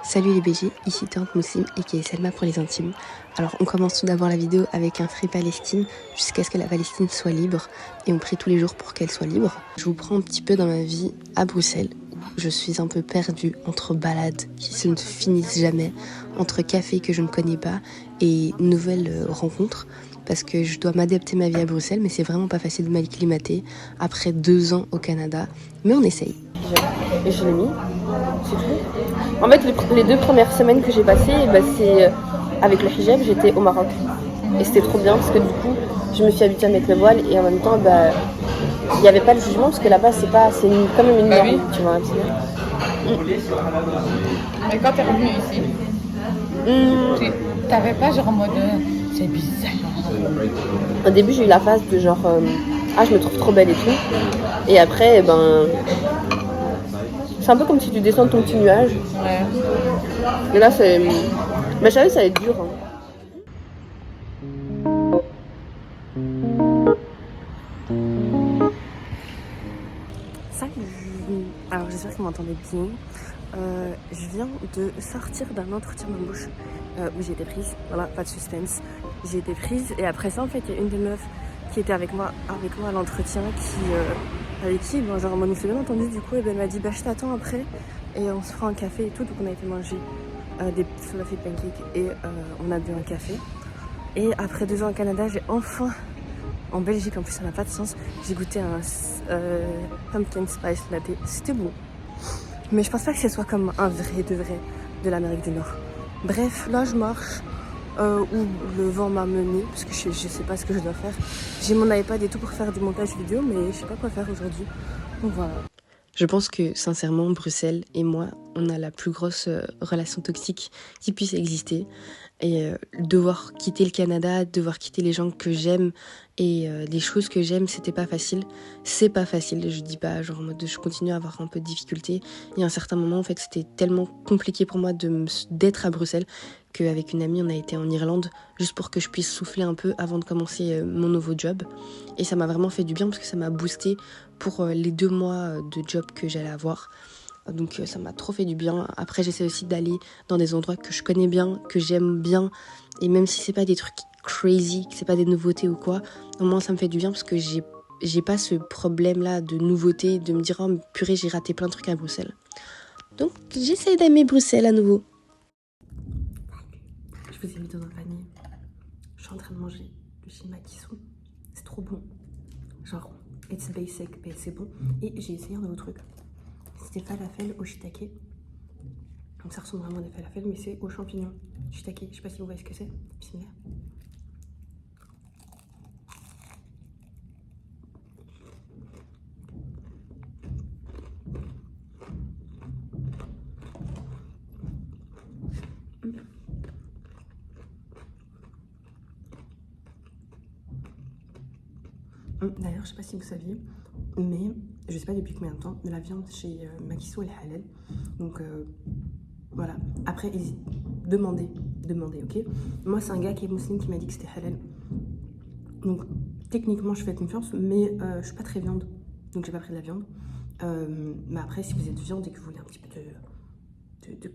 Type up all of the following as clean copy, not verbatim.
Salut les BG, ici Tante Moussim et qui est Selma pour les intimes. Alors on commence tout d'abord la vidéo avec un Free Palestine jusqu'à ce que la Palestine soit libre et on prie tous les jours pour qu'elle soit libre. Je vous prends un petit peu dans ma vie à Bruxelles où je suis un peu perdue entre balades qui ne finissent jamais, entre cafés que je ne connais pas et nouvelles rencontres parce que je dois m'adapter ma vie à Bruxelles mais c'est vraiment pas facile de m'acclimater après 2 ans au Canada, mais on essaye. Et je l'ai mis, c'est tout. En fait, les 2 premières semaines que j'ai passées, c'est avec le hijab, j'étais au Maroc. Et c'était trop bien parce que du coup, je me suis habituée à mettre le voile et en même temps, il n'y avait pas de jugement parce que là-bas, c'est quand même une norme, tu vois. Mais quand t'es revenue ici, t'avais pas genre en mode c'est bizarre. Au début, j'ai eu la phase de genre je me trouve trop belle et tout. Et après, c'est un peu comme si tu descends de ton petit nuage. Ouais. Et là, c'est. Mais je savais que ça allait être dur. Hein. Salut. Alors, j'espère que vous m'entendez bien. Je viens de sortir d'un entretien d'embauche où j'ai été prise. Voilà, pas de suspense. J'ai été prise et après ça, en fait, il y a une des meufs qui était avec moi à l'entretien avec qui, genre, on s'est bien entendu du coup, et elle m'a dit, je t'attends après et on se fera un café et tout. Donc, on a été manger des fluffy pancakes et on a bu un café. Et après 2 ans au Canada, j'ai enfin, en Belgique en plus, ça n'a pas de sens, j'ai goûté un pumpkin spice latte. C'était bon. Mais je pense pas que ce soit comme un vrai de l'Amérique du Nord. Bref, là je marche où le vent m'a mené parce que je sais pas ce que je dois faire. J'ai mon iPad et tout pour faire du montage vidéo, mais je sais pas quoi faire aujourd'hui. Donc voilà. Je pense que sincèrement, Bruxelles et moi, on a la plus grosse relation toxique qui puisse exister. Et devoir quitter le Canada, devoir quitter les gens que j'aime et les choses que j'aime, c'était pas facile. C'est pas facile, je dis pas, genre en mode je continue à avoir un peu de difficulté. Et à un certain moment, en fait, c'était tellement compliqué pour moi d'être à Bruxelles qu'avec une amie, on a été en Irlande juste pour que je puisse souffler un peu avant de commencer mon nouveau job. Et ça m'a vraiment fait du bien parce que ça m'a boosté pour les 2 mois de job que j'allais avoir. Donc ça m'a trop fait du bien. Après j'essaie aussi d'aller dans des endroits que je connais bien, que j'aime bien. Et même si c'est pas des trucs crazy, que c'est pas des nouveautés ou quoi, au moins ça me fait du bien parce que j'ai pas ce problème là de nouveauté, de me dire oh purée j'ai raté plein de trucs à Bruxelles. Donc j'essaie d'aimer Bruxelles à nouveau. Je vous ai mis dans un panier. Je suis en train de manger du chez Makisu. C'est trop bon. Genre it's basic mais c'est bon. Et j'ai essayé un nouveau truc. C'était falafel au shiitake. Donc ça ressemble vraiment à des falafels, mais c'est aux champignons. Shiitake, je sais pas si vous voyez ce que c'est. Bismillah. D'ailleurs, je sais pas si vous saviez, mais je sais pas depuis combien de temps, mais la viande chez Makisu elle est halal. Donc voilà. Après, demandez, ok. Moi, c'est un gars qui est musulman qui m'a dit que c'était halal. Donc techniquement, je fais confiance, mais je suis pas très viande, donc j'ai pas pris de la viande. Mais après, si vous êtes viande et que vous voulez un petit peu de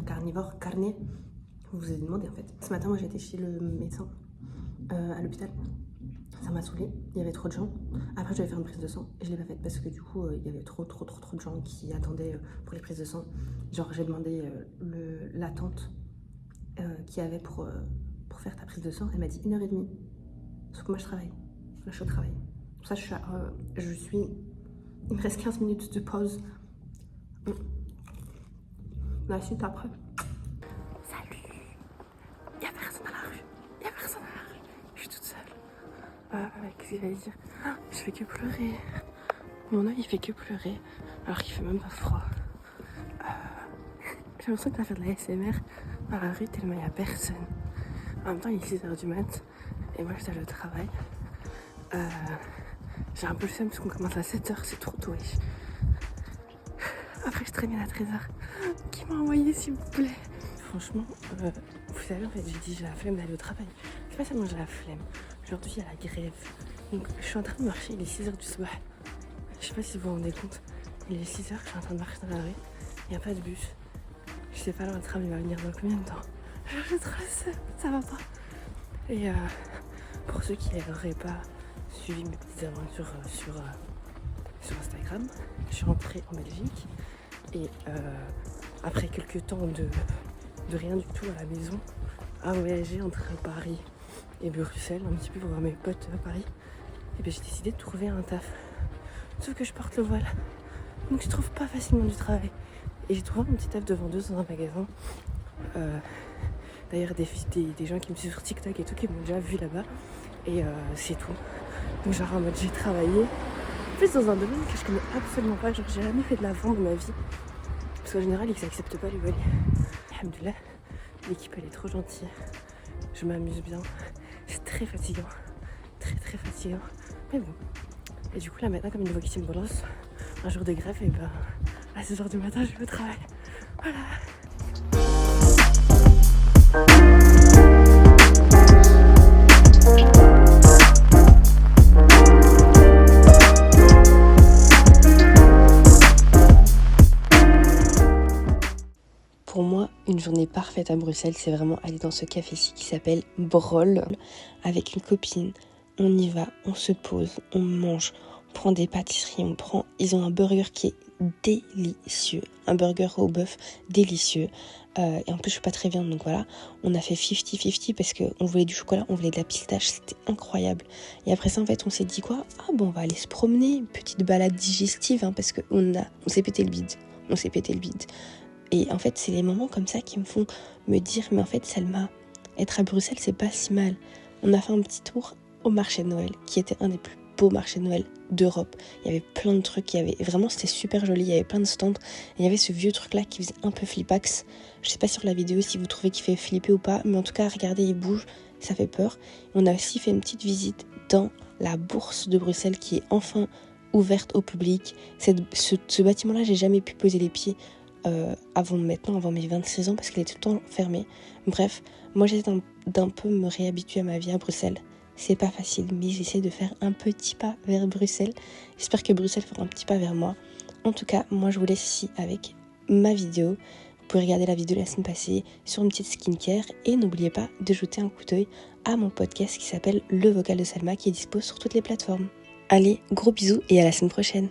carnivore, carné, vous vous avez demandé en fait. Ce matin, moi j'ai été chez le médecin à l'hôpital. Ça m'a saoulée, il y avait trop de gens. Après, je devais faire une prise de sang et je l'ai pas faite parce que du coup, il y avait trop de gens qui attendaient pour les prises de sang. Genre, j'ai demandé l'attente qu'il y avait pour faire ta prise de sang. Elle m'a dit 1h30. Sauf que moi, je travaille. Là, je suis au travail. Pour ça, il me reste 15 minutes de pause. La suite après. Salut. Il y a personne à la rue. Je suis toute seule. Qu'est-ce qu'il va dire? Je fais que pleurer. Mon œil il fait que pleurer. Alors qu'il fait même pas froid. J'ai l'impression que tu vas faire de la SMR dans la rue tellement il n'y a personne. En même temps il est 6h du mat. Et moi je suis au travail. J'ai un peu le seum parce qu'on commence à 7h, c'est trop tôt. Après je termine à 13h. Qui m'a envoyé s'il vous plaît? Franchement, vous savez en fait j'ai dit j'ai la flemme d'aller au travail. C'est pas seulement j'ai la flemme. Aujourd'hui il y a la grève. Donc je suis en train de marcher, il est 6h du soir. Je sais pas si vous vous rendez compte. Il est 6h, je suis en train de marcher dans la rue. Il n'y a pas de bus. Je sais pas, le tram il va venir dans combien de temps? Je trace, ça va pas. Et pour ceux qui n'auraient pas suivi mes petites aventures sur Instagram, je suis rentrée en Belgique et après quelques temps de rien du tout à la maison, à voyager entre Paris et Bruxelles, un petit peu pour voir mes potes à Paris, et bien j'ai décidé de trouver un taf. Sauf que je porte le voile, donc je trouve pas facilement du travail. Et j'ai trouvé un petit taf de vendeuse dans un magasin. D'ailleurs des gens qui me suivent sur TikTok et tout qui m'ont déjà vu là-bas. Et c'est tout. Donc genre en mode j'ai travaillé en plus dans un domaine que je connais absolument pas. Genre j'ai jamais fait de la vente de ma vie. Parce qu'en général ils acceptent pas les voiliers. Alhamdoulilah, l'équipe elle est trop gentille. Je m'amuse bien. C'est très fatigant. Très très fatigant. Mais bon. Et du coup là maintenant comme une voix qui me balance, un jour de grève, et ben à 6h du matin je vais au travail. Voilà. Pour moi, une journée parfaite à Bruxelles, c'est vraiment aller dans ce café-ci qui s'appelle Brol avec une copine. On y va, on se pose, on mange, on prend des pâtisseries, ils ont un burger qui est délicieux, un burger au bœuf délicieux. Et en plus, je suis pas très viande, donc voilà. On a fait 50-50 parce qu'on voulait du chocolat, on voulait de la pistache, c'était incroyable. Et après ça, en fait, on s'est dit quoi? Ah bon, on va aller se promener, une petite balade digestive, hein, parce qu'on s'est pété le bide. On s'est pété le bide. Et en fait, c'est les moments comme ça qui me font me dire, mais en fait, Salma, être à Bruxelles, c'est pas si mal. On a fait un petit tour au marché de Noël, qui était un des plus beaux marchés de Noël d'Europe. Il y avait plein de trucs, vraiment, c'était super joli, il y avait plein de stands. Et il y avait ce vieux truc-là qui faisait un peu flippax. Je sais pas sur la vidéo si vous trouvez qu'il fait flipper ou pas, mais en tout cas, regardez, il bouge, ça fait peur. On a aussi fait une petite visite dans la bourse de Bruxelles, qui est enfin ouverte au public. Ce bâtiment-là, j'ai jamais pu poser les pieds avant mes 26 ans parce qu'elle était tout le temps fermée. Bref, moi j'essaie d'un peu me réhabituer à ma vie à Bruxelles. C'est pas facile, mais j'essaie de faire un petit pas vers Bruxelles. J'espère que Bruxelles fera un petit pas vers moi. En tout cas, moi je vous laisse ici avec ma vidéo. Vous pouvez regarder la vidéo de la semaine passée sur une petite skincare et n'oubliez pas de jeter un coup d'œil à mon podcast qui s'appelle Le Vocal de Salma qui est dispo sur toutes les plateformes. Allez, gros bisous et à la semaine prochaine.